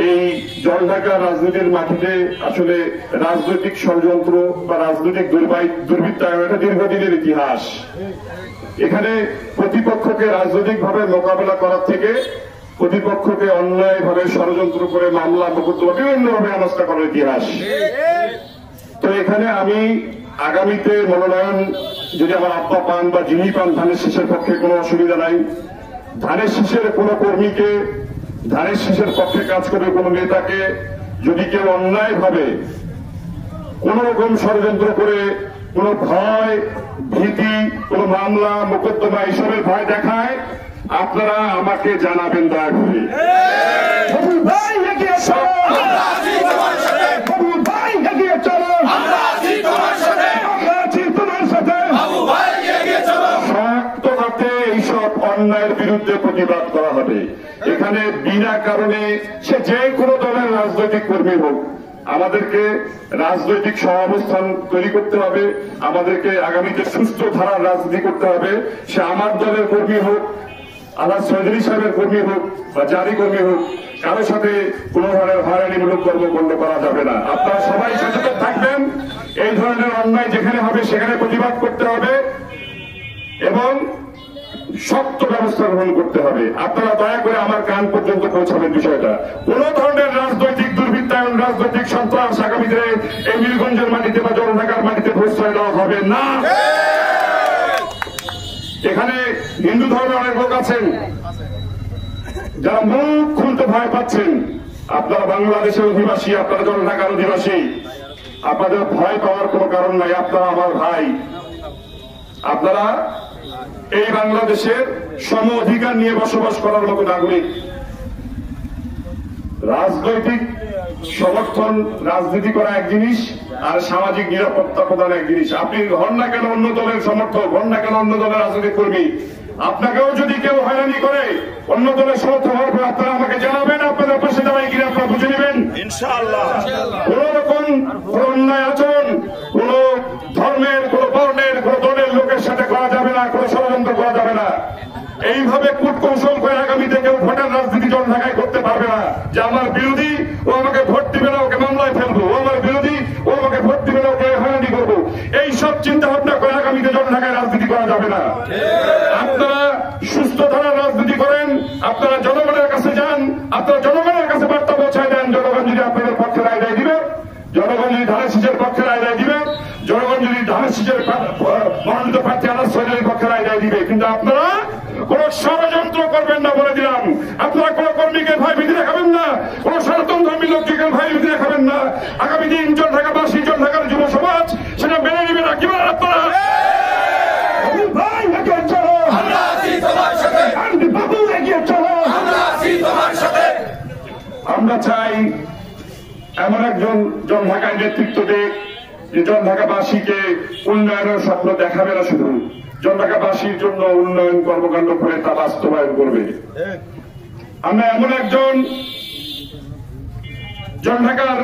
এই জলঢাকার রাজনীতির মাটিতে আসলে রাজনৈতিক ষড়যন্ত্র বা রাজনৈতিক দুর্বৃত্তায়ন একটা দীর্ঘদিনের ইতিহাস। এখানে প্রতিপক্ষকে রাজনৈতিকভাবে মোকাবেলা করার থেকে প্রতিপক্ষকে অন্যায়ভাবে ষড়যন্ত্র করে মামলা মোকদ্দমা বিভিন্নভাবে হেনস্থা করার ইতিহাস। তো এখানে আমি আগামীতে মনোনয়ন যদি আমার আব্বা পান বা যিনি পান ধানের শীষের পক্ষে কোনো অসুবিধা নাই। ধানের শীষের কোনো কর্মীকে, ধানের শীষের পক্ষে কাজ করে কোনো নেতাকে যদি কেউ অন্যায়ভাবে কোন রকম ষড়যন্ত্র করে কোনো ভয় ভীতি, কোনো মামলা মোকদ্দমা এইসবের ভয় দেখায়, আপনারা আমাকে জানাবেন দয়া করে। এইসব অন্যায়ের বিরুদ্ধে প্রতিবাদ করা হবে। এখানে বিনা কারণে সে যে কোনো দলের রাজনৈতিক কর্মী হোক, আমাদেরকে রাজনৈতিক সহাবস্থান তৈরি করতে হবে। আমাদেরকে আগামীতে সুস্থ ধারার রাজনীতি করতে হবে। সে আমার দলের কর্মী হোক, আল্লাহ চৌধুরী সাহেবের কর্মী হোক বা জারি কর্মী হোক, কারোর সাথে কোন ধরনের হয়রানিমূলক কর্মকাণ্ড করা যাবে না। আপনারা সবাই সচেতন থাকবেন। এই ধরনের অন্যায় যেখানে হবে সেখানে প্রতিবাদ করতে হবে এবং শক্ত ব্যবস্থা গ্রহণ করতে হবে। আপনারা দয়া করে আমার কান পর্যন্ত পৌঁছাবেন বিষয়টা। কোন ধরনের রাজনৈতিক দুর্বৃত্তায়ন, রাজনৈতিক সন্ত্রাস আগামী দিনে এই নীলগঞ্জের মাটিতে বা জলঢাকার মাটিতে প্রশ্রয় দেওয়া হবে না। এখানে হিন্দু ধর্মের অনেক লোক আছেন যারা মুখ খুলতে ভয় পাচ্ছেন। আপনারা বাংলাদেশের অধিবাসী, আপনারা জলঢাকার অধিবাসী, আপনাদের ভয় পাওয়ার কোনো কারণ নাই। আপনারা আমার ভাই। আপনারা এই বাংলাদেশের সম অধিকার নিয়ে বসবাস করার মতো নাগরিক। রাজনৈতিক সমর্থন, রাজনীতি করা এক জিনিস, আর সামাজিক নিরাপত্তা প্রদান এক জিনিস। আপনি হন না কেন অন্য দলের সমর্থক, হন না কেন অন্য দলের রাজনৈতিক কর্মী, আপনাকেও যদি কেউ হয়রানি করে অন্য দলের সমর্থক হওয়ার পর আপনারা আমাকে জানাবেন। আপনাদের পাশে দাঁড়াই কিনা আপনারা বুঝে নেবেন ইনশাআল্লাহ। কোন রকম অন্যায় আচরণ কোন ধর্মের, কোন বর্ণের, কোন দলের লোকের সাথে করা যাবে না, কোন ষড়যন্ত্র করা যাবে না। এইভাবে কূটকৌশল করে আগামীতে কেউ ভোটের রাজনীতি জলঢাকায় করতে পারবে না যে আমার বিরোধী, ও আমাকে ভোট দিবে না, ওকে মামলায় ফেলবো, ও আমার বিরোধী, ও আমাকে ভোট দিবে না, ওকে হয়রানি করবো। এই সব চিন্তা ভাবনা করে আগামীতে জলঢাকায় রাজনীতি করা যাবে না। আপনারা সুস্থ ধারার রাজনীতি করেন, আপনারা জনগণের কাছে যান, আপনারা জনগণের কাছে বার্তা পৌঁছায় দেন। জনগণ যদি আপনাদের পক্ষে রায় দেয় দিবে, জনগণ যদি ধানের শীষের পক্ষে রায় দেয় দিবে, জনগণ যদি ধানের শীষের মনোনীত প্রার্থী আনাস চৌধুরীর পক্ষে রায় দেয় দিবে। কিন্তু আপনারা কোন ষড়যন্ত্র করবেন না বলে দিলাম। আপনারা কোন কর্মীকে ভয় ভীতি দেখাবেন না, কোন সনাতন ধর্মী লোককে ভয় ভীতি দেখাবেন না। আগামী দিন জলঢাকাবাসী, জলঢাকার যুব সমাজ সেটা মেনে নেবে না। কিভাবে আপনারা আমরা চাই এমন একজন জলঢাকায় নেতৃত্ব দেখ যে জলঢাকাবাসীকে উন্নয়নের স্বপ্ন দেখাবে না, শুধু জলঢাকাবাসীর জন্য উন্নয়ন কর্মকাণ্ড করে তা বাস্তবায়ন করবে। আমরা এমন একজন জলঢাকার